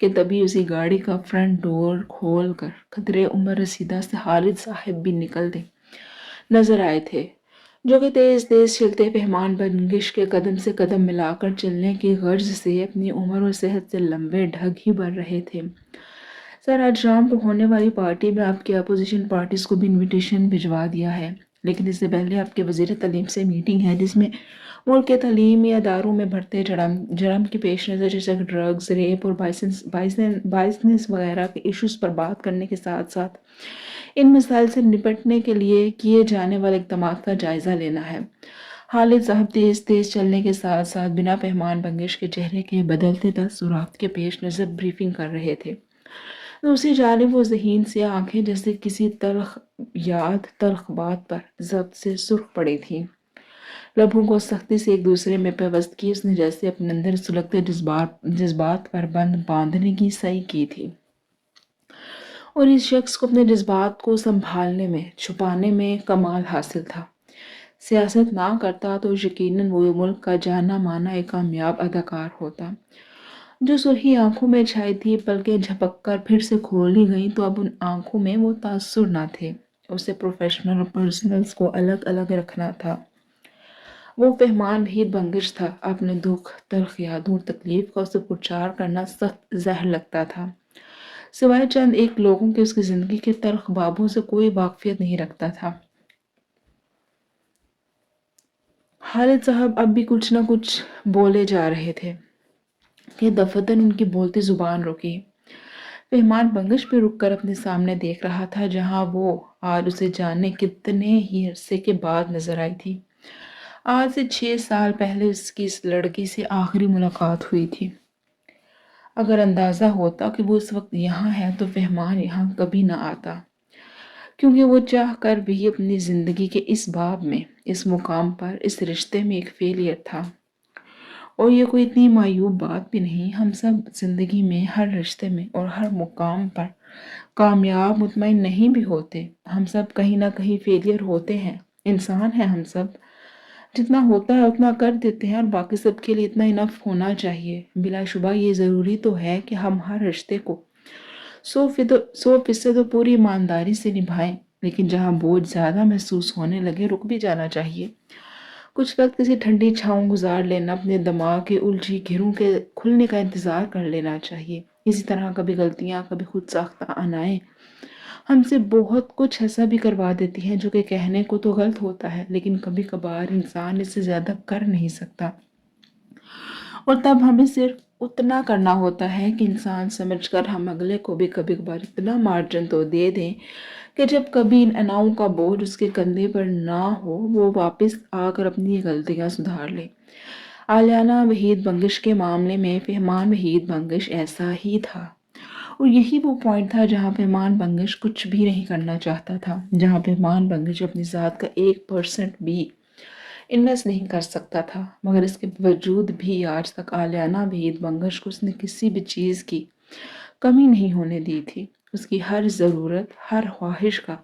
کہ تبھی اسی گاڑی کا فرنٹ ڈور کھول کر قدرے عمر رسیدہ سے خالد صاحب بھی نکلتے نظر آئے تھے، جو کہ تیز تیز چلتے پہمان بنگش کے قدم سے قدم ملا کر چلنے کی غرض سے اپنی عمر اور صحت سے لمبے ڈھگ ہی بھر رہے تھے۔ سر، آج شام کو ہونے والی پارٹی میں آپ کی اپوزیشن پارٹیز کو بھی انویٹیشن بھجوا دیا ہے، لیکن اس سے پہلے آپ کے وزیر تعلیم سے میٹنگ ہے جس میں ملک کے تعلیمی اداروں میں بڑھتے جرم کے پیش نظر جیسے کہ ڈرگز، ریپ اور بائسنس وغیرہ کے ایشوز پر بات کرنے کے ساتھ ساتھ ان مسائل سے نپٹنے کے لیے کیے جانے والے اقدامات کا جائزہ لینا ہے۔ خالد صاحب تیز تیز چلنے کے ساتھ ساتھ بنا پہمان بنگش کے چہرے کے بدلتے تاثرات کے پیش نظر بریفنگ کر رہے تھے۔ دوسری جانب وہ ذہین سی آنکھیں جیسے کسی تلخ بات پر ضبط سے سرخ پڑی تھیں، لبوں کو سختی سے ایک دوسرے میں پیوست کی اس نے جیسے اپنے اندر سلگتے جذبات پر باندھنے کی سعی کی تھی، اور اس شخص کو اپنے جذبات کو سنبھالنے میں چھپانے میں کمال حاصل تھا۔ سیاست نہ کرتا تو یقیناً وہ ملک کا جانا مانا ایک کامیاب اداکار ہوتا۔ جو سرخی آنکھوں میں چھائی تھی پلکیں جھپک کر پھر سے کھولی گئیں تو اب ان آنکھوں میں وہ تاثر نہ تھے، اسے پروفیشنل اور پرسنلز کو الگ الگ رکھنا تھا۔ وہ پہمان وحید بنگش تھا، اپنے دکھ، تلخ یادوں اور تکلیف کا اسے پرچار کرنا سخت زہر لگتا تھا۔ سوائے چند ایک لوگوں کے اس کی زندگی کے تلخ بابوں سے کوئی واقفیت نہیں رکھتا تھا۔ خالد صاحب اب بھی کچھ نہ کچھ بولے جا رہے تھے کہ دفتن ان کی بولتی زبان رکی۔ پہمان بنگش پہ رک کر اپنے سامنے دیکھ رہا تھا جہاں وہ آج اسے جانے کتنے ہی عرصے کے بعد نظر آئی تھی۔ آج سے 6 سال پہلے اس کی اس لڑکی سے آخری ملاقات ہوئی تھی۔ اگر اندازہ ہوتا کہ وہ اس وقت یہاں ہے تو پہمان یہاں کبھی نہ آتا، کیونکہ وہ چاہ کر بھی اپنی زندگی کے اس باب میں، اس مقام پر، اس رشتے میں ایک فیلئر تھا۔ اور یہ کوئی اتنی معیوب بات بھی نہیں، ہم سب زندگی میں ہر رشتے میں اور ہر مقام پر کامیاب مطمئن نہیں بھی ہوتے، ہم سب کہیں نہ کہیں فیلئر ہوتے ہیں، انسان ہیں ہم سب، جتنا ہوتا ہے اتنا کر دیتے ہیں اور باقی سب کے لیے اتنا انف ہونا چاہیے۔ بلا شبہ یہ ضروری تو ہے کہ ہم ہر رشتے کو 100% پوری ایمانداری سے نبھائیں، لیکن جہاں بوجھ زیادہ محسوس ہونے لگے رک بھی جانا چاہیے۔ کچھ وقت کسی ٹھنڈی چھاؤں گزار لینا، اپنے دماغ کے الجھی گھروں کے کھلنے کا انتظار کر لینا چاہیے۔ اسی طرح کبھی غلطیاں، کبھی خود ساختہ انائیں ہم سے بہت کچھ ایسا بھی کروا دیتی ہیں جو کہ کہنے کو تو غلط ہوتا ہے، لیکن کبھی کبھار انسان اس سے زیادہ کر نہیں سکتا، اور تب ہمیں صرف اتنا کرنا ہوتا ہے کہ انسان سمجھ کر ہم اگلے کو بھی کبھی کبھار اتنا مارجن تو دے دیں کہ جب کبھی ان اناؤں کا بوجھ اس کے کندھے پر نہ ہو وہ واپس آ کر اپنی غلطیاں سدھار لے۔ آلیانہ وحید بنگش کے معاملے میں پہمان وحید بنگش ایسا ہی تھا، اور یہی وہ پوائنٹ تھا جہاں پہمان بنگش کچھ بھی نہیں کرنا چاہتا تھا، جہاں پہمان بنگش اپنی ذات کا 1% بھی انویسٹ نہیں کر سکتا تھا، مگر اس کے باوجود بھی آج تک آلیانہ وحید بنگش کو اس نے کسی بھی چیز کی کمی نہیں ہونے دی تھی۔ اس کی ہر ضرورت، ہر خواہش کا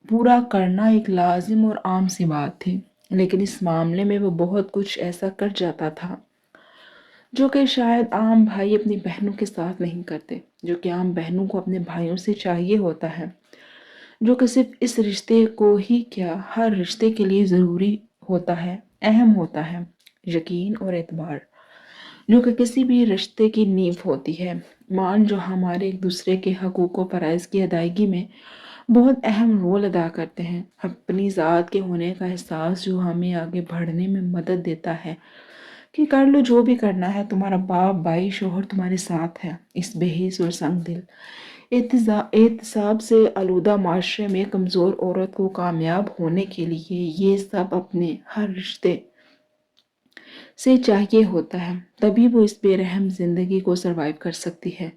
پورا کرنا ایک لازم اور عام سی بات تھی، لیکن اس معاملے میں وہ بہت کچھ ایسا کر جاتا تھا جو کہ شاید عام بھائی اپنی بہنوں کے ساتھ نہیں کرتے، جو کہ عام بہنوں کو اپنے بھائیوں سے چاہیے ہوتا ہے، جو کہ صرف اس رشتے کو ہی کیا ہر رشتے کے لیے ضروری ہوتا ہے، اہم ہوتا ہے، یقین اور اعتبار، جو کہ کسی بھی رشتے کی نیو ہوتی ہے، مان جو ہمارے ایک دوسرے کے حقوق و فرائض کی ادائیگی میں بہت اہم رول ادا کرتے ہیں، اپنی ذات کے ہونے کا احساس جو ہمیں آگے بڑھنے میں مدد دیتا ہے کہ کر لو جو بھی کرنا ہے، تمہارا باپ، بھائی، شوہر تمہارے ساتھ ہے، اس بے حس اور سنگ دل احتساب سے آلودہ معاشرے میں کمزور عورت کو کامیاب ہونے کے لیے یہ سب اپنے ہر رشتے سے چاہیے ہوتا ہے، تبھی وہ اس بے رحم زندگی کو سروائیو کر سکتی ہے،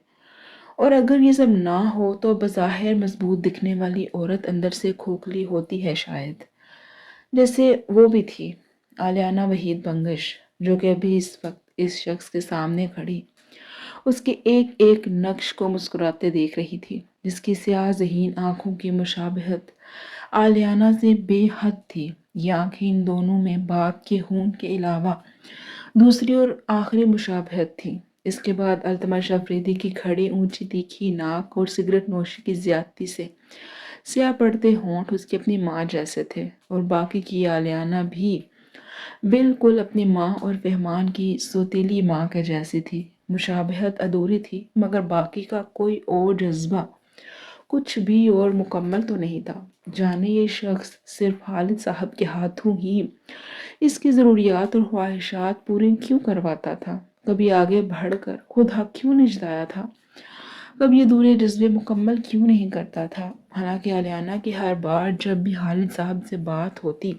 اور اگر یہ سب نہ ہو تو بظاہر مضبوط دکھنے والی عورت اندر سے کھوکھلی ہوتی ہے، شاید جیسے وہ بھی تھی آلیانہ وحید بنگش، جو کہ ابھی اس وقت اس شخص کے سامنے کھڑی اس کے ایک ایک نقش کو مسکراتے دیکھ رہی تھی، جس کی سیاہ ذہین آنکھوں کی مشابہت آلیانہ سے بے حد تھی۔ یہ آنکھیں ان دونوں میں باپ کے خون کے علاوہ دوسری اور آخری مشابہت تھی۔ اس کے بعد التمش افریدی کی کھڑی اونچی تیکھی ناک اور سگریٹ نوشی کی زیادتی سے سیاہ پڑتے ہونٹ اس کی اپنی ماں جیسے تھے، اور باقی کی آلیانہ بھی بالکل اپنی ماں اور فہمان کی سوتیلی ماں کے جیسی تھی۔ مشابہت ادھوری تھی، مگر باقی کا کوئی اور جذبہ کچھ بھی اور مکمل تو نہیں تھا۔ جانے یہ شخص صرف خالد صاحب کے ہاتھوں ہی اس کی ضروریات اور خواہشات پوری کیوں کرواتا تھا؟ کبھی آگے بڑھ کر خود حق کیوں نہیں جتایا تھا؟ کبھی یہ دورے جذبے مکمل کیوں نہیں کرتا تھا؟ حالانکہ آلیانہ کی ہر بار جب بھی خالد صاحب سے بات ہوتی،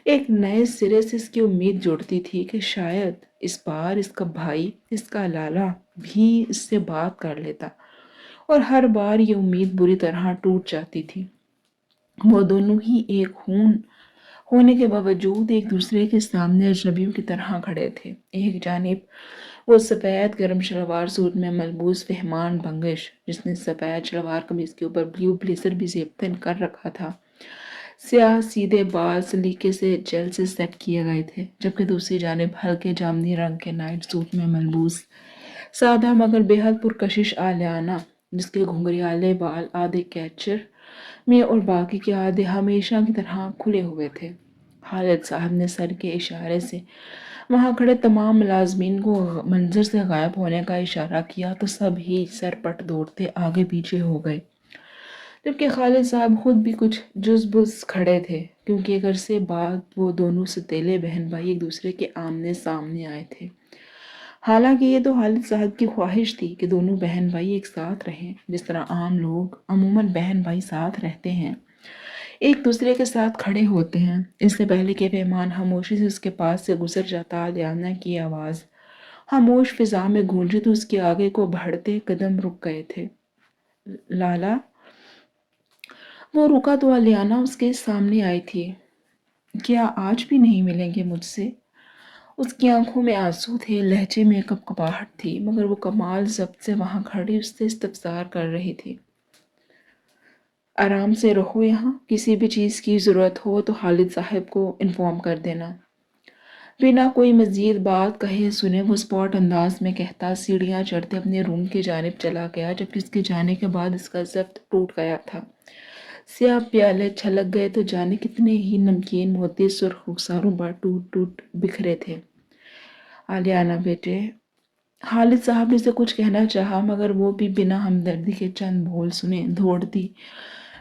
ایک نئے سرے سے اس کی امید جڑتی تھی کہ شاید اس بار اس کا بھائی، اس کا لالا بھی اس سے بات کر لیتا، اور ہر بار یہ امید بری طرح ٹوٹ جاتی تھی۔ وہ دونوں ہی ایک خون ہونے کے باوجود ایک دوسرے کے سامنے اجنبیوں کی طرح کھڑے تھے۔ ایک جانب وہ سفید گرم شلوار سوٹ میں ملبوس فہمان بنگش، جس نے سفید شلوار قمیض کے اوپر بلیو بلیزر بھی ضبطن کر رکھا تھا، سیاہ سیدھے بال سلیقے سے جیل سے سیٹ کیے گئے تھے، جبکہ دوسری جانب ہلکے جامنی رنگ کے نائٹ سوٹ میں ملبوس سادہ مگر بے حد پرکشش آلیانہ، جس کے گھنگریالے بال آدھے کیچر میں اور باقی کے آدھے ہمیشہ کی طرح کھلے ہوئے تھے۔ خالد صاحب نے سر کے اشارے سے وہاں کھڑے تمام ملازمین کو منظر سے غائب ہونے کا اشارہ کیا تو سب ہی سر پٹ دوڑتے آگے پیچھے ہو گئے، جبکہ خالد صاحب خود بھی کچھ جز بز کھڑے تھے، کیونکہ ایک عرصے بعد وہ دونوں ستیلے بہن بھائی ایک دوسرے کے آمنے سامنے آئے تھے۔ حالانکہ یہ تو خالد صاحب کی خواہش تھی کہ دونوں بہن بھائی ایک ساتھ رہیں، جس طرح عام لوگ عموماً بہن بھائی ساتھ رہتے ہیں، ایک دوسرے کے ساتھ کھڑے ہوتے ہیں۔ اس سے پہلے کہ فہمان خاموشی سے اس کے پاس سے گزر جاتا، آلیانہ کی آواز خاموش فضا میں گونجی تو اس کے آگے کو بڑھتے قدم رک گئے تھے۔ لالا! وہ رکا تو آلیانہ اس کے سامنے آئی تھی۔ کیا آج بھی نہیں ملیں گے مجھ سے؟ اس کی آنکھوں میں آنسو تھے، لہجے میں کپکپاہٹ تھی، مگر وہ کمال ضبط سے وہاں کھڑی اس سے استفسار کر رہی تھی۔ آرام سے رہو یہاں، کسی بھی چیز کی ضرورت ہو تو خالد صاحب کو انفارم کر دینا۔ بنا کوئی مزید بات کہے سنے وہ اسپاٹ انداز میں کہتا سیڑھیاں چڑھتے اپنے روم کی جانب چلا گیا، جبکہ اس کے جانے کے بعد اس کا ضبط ٹوٹ گیا تھا۔ سیاہ پیالے چھلک گئے تو جانے کتنے ہی نمکین موتی سرخ رخساروں پر ٹوٹ ٹوٹ بکھرے تھے۔ آلیانہ بیٹے، خالد صاحب نے اسے کچھ کہنا چاہا، مگر وہ بھی بنا ہمدردی کے چند بول سنے دوڑتی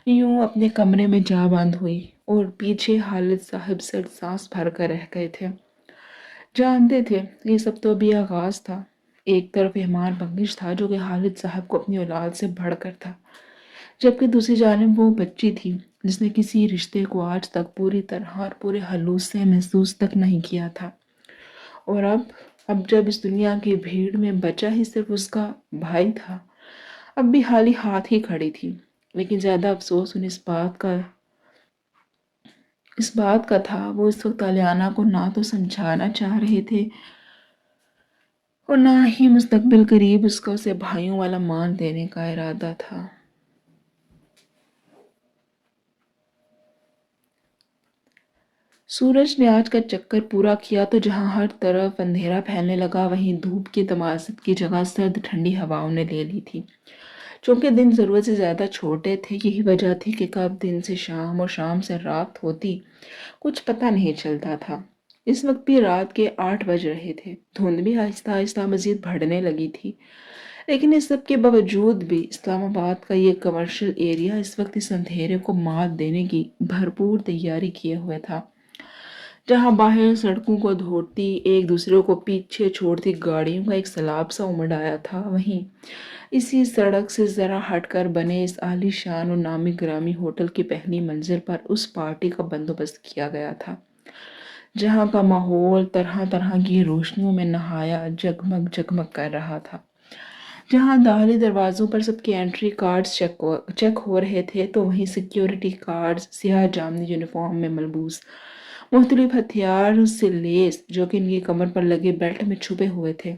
یوں اپنے کمرے میں جا بند ہوئی، اور پیچھے خالد صاحب سرد سانس بھر کر رہ گئے تھے۔ جانتے تھے یہ سب تو ابھی آغاز تھا۔ ایک طرف فہمان بنگش تھا جو کہ خالد صاحب کو اپنی اولاد سے بڑھ کر تھا، جبکہ دوسری جانب وہ بچی تھی جس نے کسی رشتے کو آج تک پوری طرح اور پورے خلوص سے محسوس تک نہیں کیا تھا، اور اب جب اس دنیا کی بھیڑ میں بچا ہی صرف اس کا بھائی تھا، اب بھی خالی ہاتھ ہی کھڑی تھی۔ لیکن زیادہ افسوس انہیں اس بات کا تھا وہ اس وقت آلیانہ کو نہ تو سمجھانا چاہ رہے تھے اور نہ ہی مستقبل قریب اس کا اسے بھائیوں والا مان دینے کا ارادہ تھا۔ سورج نے آج کا چکر پورا کیا تو جہاں ہر طرف اندھیرا پھیلنے لگا، وہیں دھوپ کی تمازت کی جگہ سرد ٹھنڈی ہواؤں نے لے لی تھی۔ چونکہ دن ضرورت سے زیادہ چھوٹے تھے، یہی وجہ تھی کہ کب دن سے شام اور شام سے رات ہوتی کچھ پتہ نہیں چلتا تھا۔ اس وقت بھی رات کے 8 بج رہے تھے، دھند بھی آہستہ آہستہ مزید بڑھنے لگی تھی، لیکن اس سب کے باوجود بھی اسلام آباد کا یہ کمرشل ایریا اس وقت اس اندھیرے کو مات دینے کی بھرپور تیاری کیے ہوئے تھا۔ جہاں باہر سڑکوں کو دھوتی ایک دوسرے کو پیچھے چھوڑتی گاڑیوں کا ایک سیلاب سا امڑ آیا تھا، وہیں اسی سڑک سے ذرا ہٹ کر بنے اس عالی شان اور نامی گرامی ہوٹل کی پہلی منزل پر اس پارٹی کا بندوبست کیا گیا تھا، جہاں کا ماحول طرح طرح کی روشنیوں میں نہایا جگمگ جگمگ کر رہا تھا، جہاں داخلی دروازوں پر سب کے انٹری کارڈز چیک ہو رہے تھے تو وہیں سیکیورٹی گارڈز سیاہ جامنی یونیفارم میں ملبوس، مختلف ہتھیار سے لیس، جو کہ ان کی کمر پر لگے بیلٹ میں چھپے ہوئے تھے،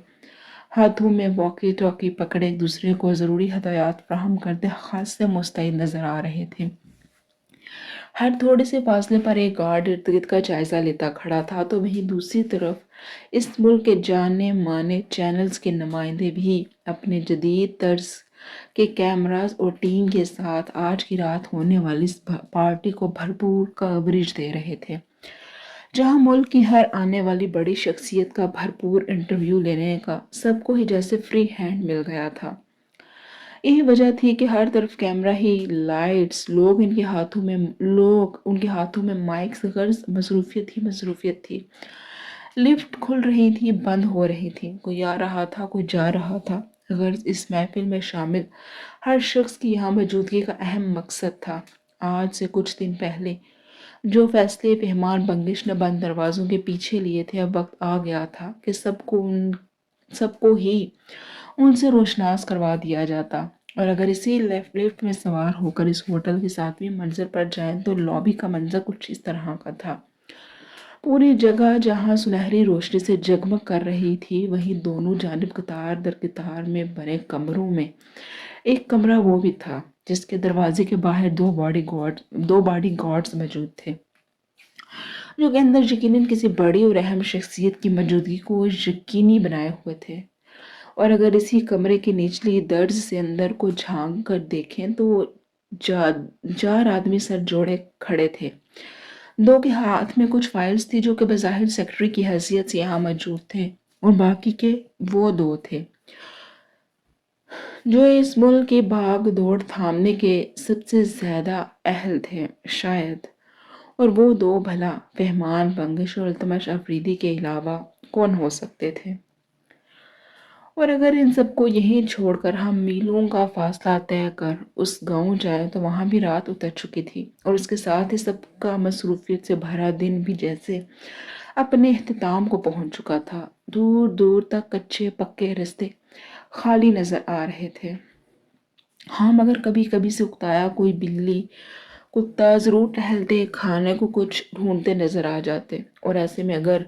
ہاتھوں میں واکی ٹاکی پکڑے ایک دوسرے کو ضروری ہدایات فراہم کرتے خاص سے مستعد نظر آ رہے تھے۔ ہر تھوڑے سے فاصلے پر ایک گارڈ ارد گرد کا جائزہ لیتا کھڑا تھا، تو وہیں دوسری طرف اس ملک کے جانے مانے چینلز کے نمائندے بھی اپنے جدید طرز کے کیمراز اور ٹیم کے ساتھ آج کی رات ہونے والی اس پارٹی کو بھرپور کوریج دے رہے تھے، جہاں ملک کی ہر آنے والی بڑی شخصیت کا بھرپور انٹرویو لینے کا سب کو ہی جیسے فری ہینڈ مل گیا تھا۔ یہی وجہ تھی کہ ہر طرف کیمرہ ہی، لائٹس، لوگ ان کے ہاتھوں میں مائکس، غرض مصروفیت ہی مصروفیت تھی۔ لفٹ کھل رہی تھی، بند ہو رہی تھی، کوئی آ رہا تھا، کوئی جا رہا تھا۔ غرض اس محفل میں شامل ہر شخص کی یہاں موجودگی کا اہم مقصد تھا۔ آج سے کچھ دن پہلے جو فیصلے مہمان بنگش نے بند دروازوں کے پیچھے لیے تھے، اب وقت آ گیا تھا کہ سب کو ہی ان سے روشناس کروا دیا جاتا، اور اگر اسی لفٹ میں سوار ہو کر اس ہوٹل کے 7ویں منزل پر جائیں تو لابی کا منظر کچھ اس طرح کا تھا۔ پوری جگہ جہاں سنہری روشنی سے جگمگ کر رہی تھی، وہیں دونوں جانب قطار در قطار میں بنے کمروں میں ایک کمرہ وہ بھی تھا جس کے دروازے کے باہر دو باڈی گارڈز موجود تھے، جو کہ اندر یقیناً کسی بڑی اور اہم شخصیت کی موجودگی کو یقینی بنائے ہوئے تھے۔ اور اگر اسی کمرے کی نچلی درز سے اندر کو جھانک کر دیکھیں تو 4 آدمی سر جوڑے کھڑے تھے۔ 2 کے ہاتھ میں کچھ فائلز تھی جو کہ بظاہر سیکرٹری کی حیثیت سے یہاں موجود تھے، اور باقی کے وہ 2 تھے جو اس ملک کی بھاگ دوڑ تھامنے کے سب سے زیادہ اہل تھے شاید، اور وہ 2 بھلا فہمان بنگش اور التمش آفریدی کے علاوہ کون ہو سکتے تھے؟ اور اگر ان سب کو یہیں چھوڑ کر ہم میلوں کا فاصلہ طے کر اس گاؤں جائیں تو وہاں بھی رات اتر چکی تھی، اور اس کے ساتھ ہی سب کا مصروفیت سے بھرا دن بھی جیسے اپنے اختتام کو پہنچ چکا تھا۔ دور دور تک کچے پکے رستے خالی نظر آ رہے تھے، ہاں مگر کبھی کبھی سے اکتایا کوئی بلی کتا ضرور ٹہلتے، کھانے کو کچھ ڈھونڈتے نظر آ جاتے، اور ایسے میں اگر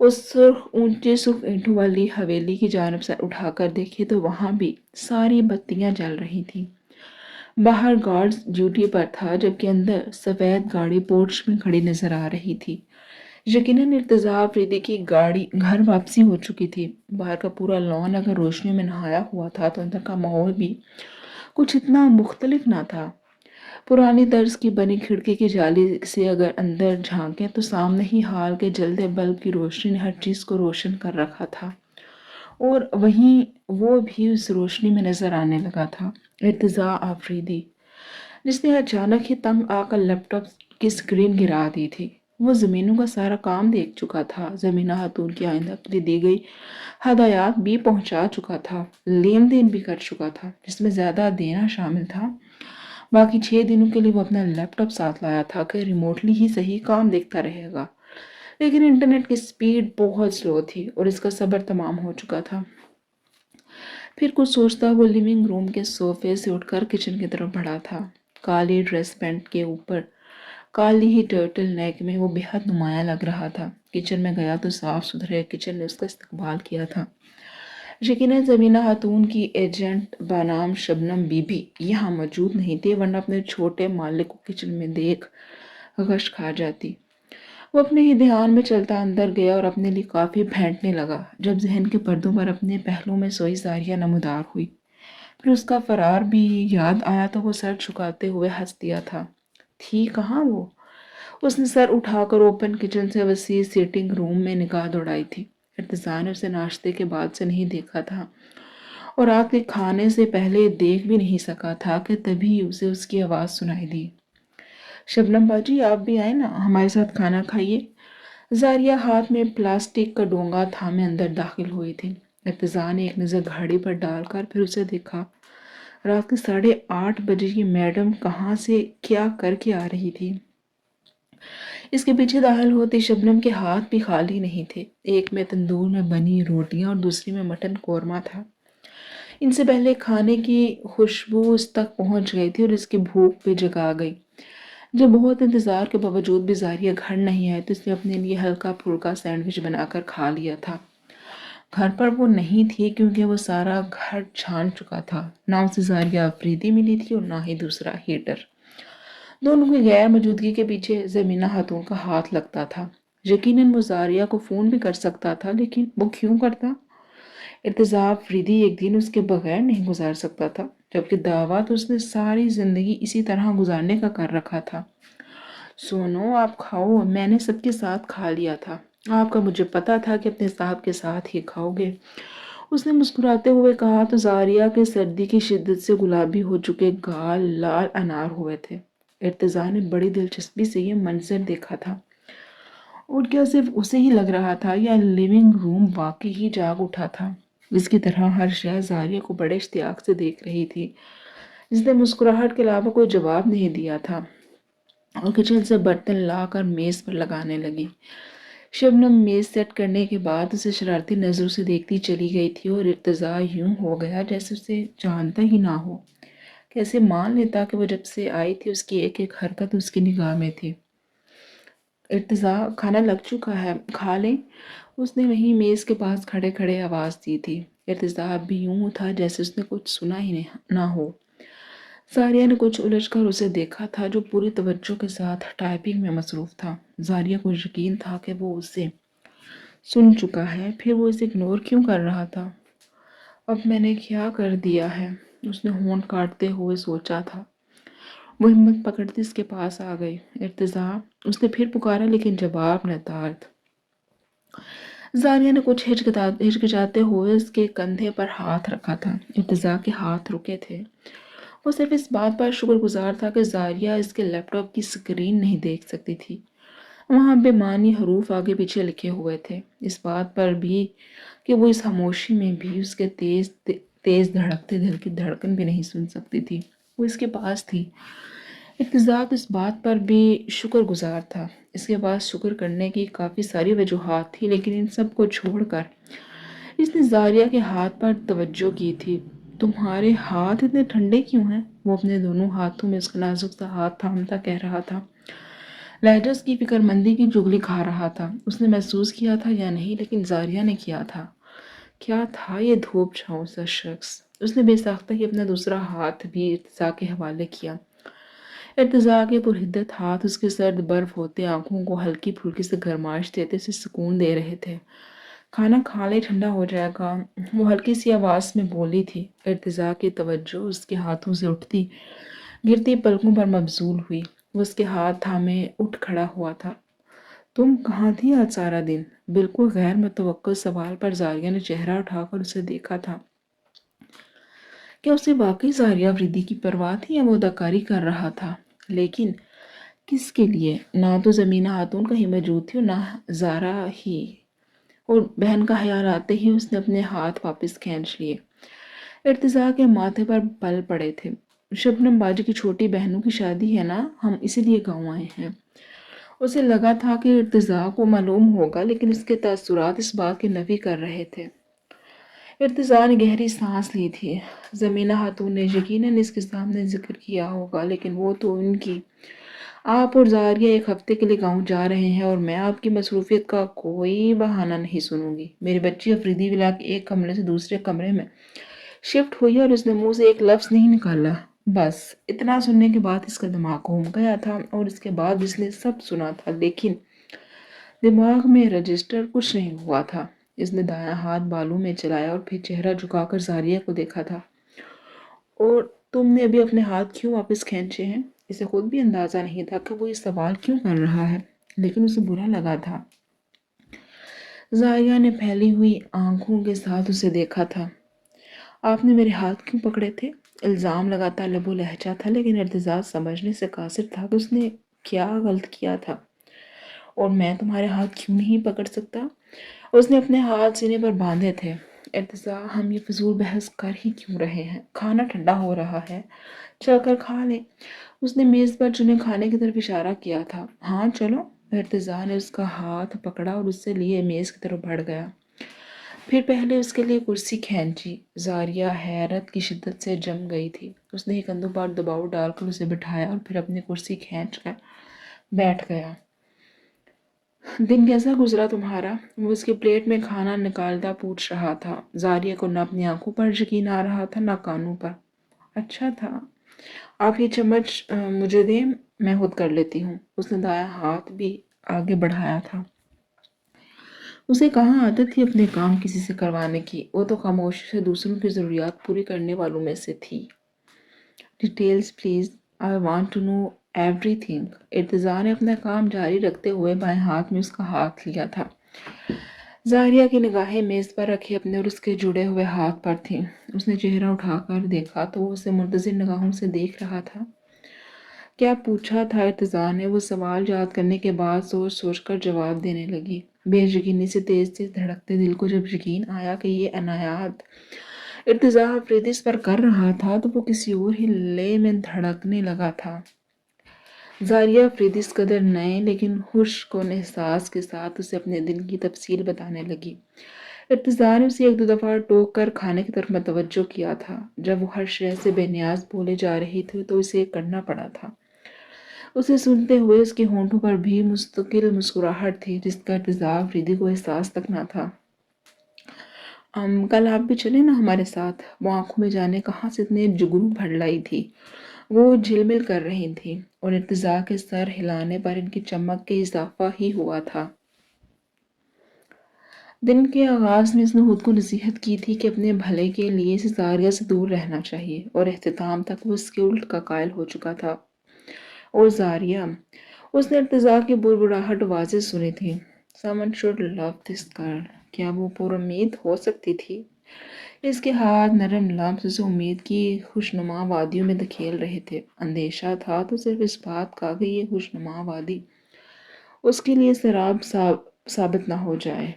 اس اونچی سرخ اینٹوں والی حویلی کی جانب سر اٹھا کر دیکھے تو وہاں بھی ساری بتیاں جل رہی تھیں۔ باہر گارڈز ڈیوٹی پر تھا، جبکہ اندر سفید گاڑی پورچ میں کھڑی نظر آ رہی تھی۔ یقیناً ارتضیٰ آفریدی کی گاڑی گھر واپسی ہو چکی تھی۔ باہر کا پورا لان اگر روشنی میں نہایا ہوا تھا تو اندر کا ماحول بھی کچھ اتنا مختلف نہ تھا۔ پرانی طرز کی بنی کھڑکی کی جالی سے اگر اندر جھانکیں تو سامنے ہی حال کے جلدے بلب کی روشنی نے ہر چیز کو روشن کر رکھا تھا، اور وہیں وہ بھی اس روشنی میں نظر آنے لگا تھا، ارتضیٰ آفریدی، جس نے اچانک ہی تنگ آ کر لیپ ٹاپ کی اسکرین گرا دی تھی۔ وہ زمینوں کا سارا کام دیکھ چکا تھا، زمینہ خاتون کی آئندہ کے لیے دی گئی ہدایات بھی پہنچا چکا تھا، لین دین بھی کر چکا تھا جس میں زیادہ دینا شامل تھا۔ باقی 6 دنوں کے لیے وہ اپنا لیپ ٹاپ ساتھ لایا تھا کہ ریموٹلی ہی صحیح کام دیکھتا رہے گا، لیکن انٹرنیٹ کی سپیڈ بہت سلو تھی اور اس کا صبر تمام ہو چکا تھا۔ پھر کچھ سوچتا وہ لیونگ روم کے صوفے سے اٹھ کر کچن کی طرف بڑھا تھا۔ کالی ڈریس پینٹ کے اوپر کالی ہی ٹرٹل نیک میں وہ بے حد نمایاں لگ رہا تھا۔ کچن میں گیا تو صاف ستھرے کچن نے اس کا استقبال کیا تھا۔ یقیناً زمینہ خاتون کی ایجنٹ بنام شبنم بی بی یہاں موجود نہیں تھی، ورنہ اپنے چھوٹے مالک کو کچن میں دیکھ غش کھا جاتی۔ وہ اپنے ہی دھیان میں چلتا اندر گیا اور اپنے لیے کافی پھینٹنے لگا، جب ذہن کے پردوں پر اپنے پہلو میں سوئی زاریہ نمودار ہوئی۔ پھر اس کا فرار بھی یاد آیا تو وہ سر جھکاتے ہوئے ہنس دیا تھا۔ تھی کہاں وہ؟ اس نے سر اٹھا کر اوپن کچن سے وسیع سیٹنگ روم میں نگاہ دوڑائی تھی۔ ارتضیٰ نے اسے ناشتے کے بعد سے نہیں دیکھا تھا، اور رات کے کھانے سے پہلے دیکھ بھی نہیں سکا تھا کہ تبھی اسے اس کی آواز سنائی دی۔ شبنم باجی آپ بھی آئے نا، ہمارے ساتھ کھانا کھائیے۔ زاریہ ہاتھ میں پلاسٹک کا ڈونگا تھامے اندر داخل ہوئی تھی۔ ارتضیٰ نے ایک نظر گھڑی پر ڈال کر پھر اسے دیکھا۔ رات کے 8:30 بجے کی میڈم کہاں سے کیا کر کے آ رہی تھی؟ اس کے پیچھے داخل ہوتی شبنم کے ہاتھ بھی خالی نہیں تھے، ایک میں تندور میں بنی روٹیاں اور دوسری میں مٹن قورمہ تھا۔ ان سے پہلے کھانے کی خوشبو اس تک پہنچ گئی تھی اور اس کی بھوک بھی جگا گئی۔ جب بہت انتظار کے باوجود بھی زاریہ گھر نہیں آئی تو اس نے اپنے لیے ہلکا پھلکا سینڈوچ بنا کر کھا لیا تھا۔ گھر پر وہ نہیں تھی کیونکہ وہ سارا گھر چھان چکا تھا، نہ اسے زاریہ آفریدی ملی تھی اور نہ ہی دوسرا ہیٹر۔ دونوں کی غیر موجودگی کے پیچھے زمینہ خاتون کا ہاتھ لگتا تھا۔ یقیناً وہ زاریہ کو فون بھی کر سکتا تھا، لیکن وہ کیوں کرتا؟ ارتضیٰ فریدی ایک دن اس کے بغیر نہیں گزار سکتا تھا، جبکہ دعویٰ تو اس نے ساری زندگی اسی طرح گزارنے کا کر رکھا تھا۔ سونو، آپ کھاؤ، میں نے سب کے ساتھ کھا لیا تھا۔ آپ کا مجھے پتا تھا کہ اپنے صاحب کے ساتھ ہی کھاؤ گے، اس نے مسکراتے ہوئے کہا تو زاریہ کے سردی کی شدت سے گلابی ہو چکے گال لال انار ہوئے تھے۔ ارتضیٰ نے بڑی دلچسپی سے یہ منظر دیکھا تھا، اور کیا صرف اسے ہی لگ رہا تھا یا لیونگ روم واقعی ہی جاگ اٹھا تھا؟ اس کی طرح ہر شے زاریہ کو بڑے اشتیاق سے دیکھ رہی تھی، جس نے مسکراہٹ کے علاوہ کوئی جواب نہیں دیا تھا، اور کچن سے برتن لا کر میز پر لگانے لگی۔ شبنم میز سیٹ کرنے کے بعد اسے شرارتی نظروں سے دیکھتی چلی گئی تھی، اور ارتضیٰ یوں ہو گیا جیسے اسے جانتا ہی نہ ہو، کیسے مان لیتا کہ وہ جب سے آئی تھی اس کی ایک ایک حرکت اس کی نگاہ میں تھی۔ ارتضیٰ، کھانا لگ چکا ہے، کھا لیں؟ اس نے وہیں میز کے پاس کھڑے کھڑے آواز دی تھی۔ ارتضیٰ اب بھی یوں تھا جیسے اس نے کچھ سنا ہی نہ ہو۔ زاریہ نے کچھ الجھ کر اسے دیکھا تھا، جو پوری توجہ کے ساتھ ٹائپنگ میں مصروف تھا۔ زاریہ کو یقین تھا کہ وہ اسے سن چکا ہے، پھر وہ اسے اگنور کیوں کر رہا تھا؟ اب میں نے کیا کر دیا ہے؟ اس نے ہونٹ کاٹتے ہوئے سوچا تھا۔ وہ ہمت پکڑتی اس کے پاس آ گئی۔ ارتضیٰ، اس نے پھر پکارا، لیکن جواب نہ تارد۔ زاریہ نے کچھ ہچکچاتے ہوئے اس کے کندھے پر ہاتھ رکھا تھا۔ ارتضیٰ کے ہاتھ رکے تھے۔ وہ صرف اس بات پر شکر گزار تھا کہ زاریہ اس کے لیپ ٹاپ کی سکرین نہیں دیکھ سکتی تھی۔ وہاں بے معنی حروف آگے پیچھے لکھے ہوئے تھے، اس بات پر بھی کہ وہ اس خاموشی میں بھی اس کے تیز دھڑکتے دل کی دھڑکن بھی نہیں سن سکتی تھی۔ وہ اس کے پاس تھی۔ ارتضیٰ اس بات پر بھی شکر گزار تھا۔ اس کے پاس شکر کرنے کی کافی ساری وجوہات تھی، لیکن ان سب کو چھوڑ کر اس نے زاریہ کے ہاتھ پر توجہ کی تھی۔ تمہارے ہاتھ اتنے ٹھنڈے کیوں ہیں؟ وہ اپنے دونوں ہاتھوں میں اس کا نازک سا ہاتھ تھامتا کہہ رہا تھا۔ لہجہ اس کی فکر مندی کی چغلی کھا رہا تھا۔ اس نے محسوس کیا تھا یا نہیں، لیکن زاریہ نے کیا تھا۔ کیا تھا یہ دھوپ چھاؤں سا شخص؟ اس نے بے ساختہ ہی اپنا دوسرا ہاتھ بھی ارتضیٰ کے حوالے کیا۔ ارتضیٰ کے پرحدت ہاتھ اس کے سرد برف ہوتے آنکھوں کو ہلکی پھلکی سے گرمائش دیتے سے سکون دے رہے تھے۔ کھانا کھا لے، ٹھنڈا ہو جائے گا، وہ ہلکی سی آواز میں بولی تھی۔ ارتضیٰ کی توجہ اس کے ہاتھوں سے اٹھتی گرتی پلکوں پر مبذول ہوئی۔ وہ اس کے ہاتھ تھامے اٹھ کھڑا ہوا تھا۔ تم کہاں تھی آج سارا دن؟ بالکل غیر متوقع سوال پر زاریہ نے چہرہ اٹھا کر اسے دیکھا تھا۔ کیا اسے واقعی زاریہ فریدی کی پرواہ تھی یا وہ اداکاری کر رہا تھا؟ لیکن کس کے لیے؟ نہ تو زمینہ خاتون کہیں موجود تھی اور نہ زارا ہی، اور بہن کا خیال آتے ہی اس نے اپنے ہاتھ واپس کھینچ لیے۔ ارتضیٰ کے ماتھے پر پل پڑے تھے۔ شبنم باجی کی چھوٹی بہنوں کی شادی ہے نا، ہم اسی لیے گاؤں آئے ہیں۔ اسے لگا تھا کہ ارتضیٰ کو معلوم ہوگا، لیکن اس کے تاثرات اس بات کی نفی کر رہے تھے۔ ارتضیٰ نے گہری سانس لی تھی۔ زمینہ خاتون نے یقیناً اس کے سامنے ذکر کیا ہوگا، لیکن وہ تو ان کی۔ آپ اور زاریہ ایک ہفتے کے لیے گاؤں جا رہے ہیں، اور میں آپ کی مصروفیت کا کوئی بہانہ نہیں سنوں گی۔ میری بچی افریدی ولا کے ایک کمرے سے دوسرے کمرے میں شفٹ ہوئی اور اس نے منہ سے ایک لفظ نہیں نکالا۔ بس اتنا سننے کے بعد اس کا دماغ گھوم گیا تھا، اور اس کے بعد اس نے سب سنا تھا، لیکن دماغ میں رجسٹر کچھ نہیں ہوا تھا۔ اس نے دایاں ہاتھ بالوں میں چلایا اور پھر چہرہ جھکا کر زاریہ کو دیکھا تھا۔ اور تم نے ابھی اپنے ہاتھ کیوں واپس کھینچے ہیں؟ اسے خود بھی اندازہ نہیں تھا کہ وہ یہ سوال کیوں کر رہا ہے، لیکن اسے برا لگا تھا۔ زاریہ نے پھیلی ہوئی آنکھوں کے ساتھ اسے دیکھا تھا۔ آپ نے میرے ہاتھ کیوں پکڑے تھے؟ الزام لگاتا لب و لہجہ تھا، لیکن ارتضیٰ سمجھنے سے قاصر تھا کہ اس نے کیا غلط کیا تھا۔ اور میں تمہارے ہاتھ کیوں نہیں پکڑ سکتا؟ اس نے اپنے ہاتھ سینے پر باندھے تھے۔ ارتضیٰ، ہم یہ فضول بحث کر ہی کیوں رہے ہیں؟ کھانا ٹھنڈا ہو رہا ہے، چل کر کھا لیں۔ اس نے میز پر چنے کھانے کی طرف اشارہ کیا تھا۔ ہاں چلو۔ ارتضیٰ نے اس کا ہاتھ پکڑا اور اس سے لیے میز کی طرف بڑھ گیا۔ پھر پہلے اس کے لیے کرسی کھینچی۔ زاریہ حیرت کی شدت سے جم گئی تھی۔ اس نے ایک کندھوں پر دباؤ ڈال کر اسے بٹھایا اور پھر اپنی کرسی کھینچ کر بیٹھ گیا۔ دن کیسا گزرا تمہارا؟ وہ اس کی پلیٹ میں کھانا نکالتا پوچھ رہا تھا۔ زاریہ کو نہ اپنی آنکھوں پر یقین آ رہا تھا نہ کانوں پر۔ اچھا تھا۔ آپ یہ چمچ مجھے دیں، میں خود کر لیتی ہوں۔ اس نے دایاں ہاتھ بھی آگے بڑھایا تھا۔ اسے کہاں عادت تھی اپنے کام کسی سے کروانے کی؟ وہ تو خاموشی سے دوسروں کی ضروریات پوری کرنے والوں میں سے تھی۔ Details please, I want to know everything. Irtaza نے اپنا کام جاری رکھتے ہوئے بائیں ہاتھ میں اس کا ہاتھ لیا تھا۔ زاریہ کی نگاہیں میز پر رکھے اپنے اور اس کے جڑے ہوئے ہاتھ پر تھیں۔ اس نے چہرہ اٹھا کر دیکھا تو وہ اسے منتظر نگاہوں سے دیکھ رہا تھا۔ کیا پوچھا تھا ارتضیٰ نے؟ وہ سوال یاد کرنے کے بعد سوچ سوچ کر جواب دینے لگی، بے یقینی سے تیز تیز دھڑکتے دل کو جب یقین آیا کہ یہ عنایات ارتضیٰ افریدی پر کر رہا تھا تو وہ کسی اور ہی لے میں دھڑکنے لگا تھا۔ زاریہ افریدی قدر نئے لیکن خوش کن احساس کے ساتھ اسے اپنے دل کی تفصیل بتانے لگی۔ ارتضیٰ نے اسے ایک دو دفعہ ٹوک کر کھانے کی طرف متوجہ کیا تھا۔ جب وہ ہر شے سے بے نیاز بولے جا رہی تھی تو اسے کرنا پڑا تھا۔ اسے سنتے ہوئے اس کے ہونٹوں پر بھی مستقل مسکراہٹ تھی جس کا ارتضیٰ افریدی کو احساس تک نہ تھا۔ کل آپ بھی چلیں نا ہمارے ساتھ؟ وہ آنکھوں میں جانے کہاں سے اتنے جگرو بھر لائی تھی۔ وہ جھلمل کر رہی تھی اور ارتضیٰ کے سر ہلانے پر ان کی چمک کے اضافہ ہی ہوا تھا۔ دن کے آغاز میں اس نے خود کو نصیحت کی تھی کہ اپنے بھلے کے لیے اسے زاریہ سے دور رہنا چاہیے، اور اختتام تک وہ اس کے الٹ کا قائل ہو چکا تھا۔ اور زاریہ، اس نے ارتضیٰ کی بڑبڑاہٹ واضح سنی تھی۔ Someone should love this girl۔ کیا وہ پر امید ہو سکتی تھی؟ اس کے ہاتھ نرم لمس اسے امید کی خوشنما وادیوں میں دھکیل رہے تھے۔ اندیشہ تھا تو صرف اس بات کا کہ یہ خوشنما وادی اس کے لیے سراب ثابت نہ ہو جائے۔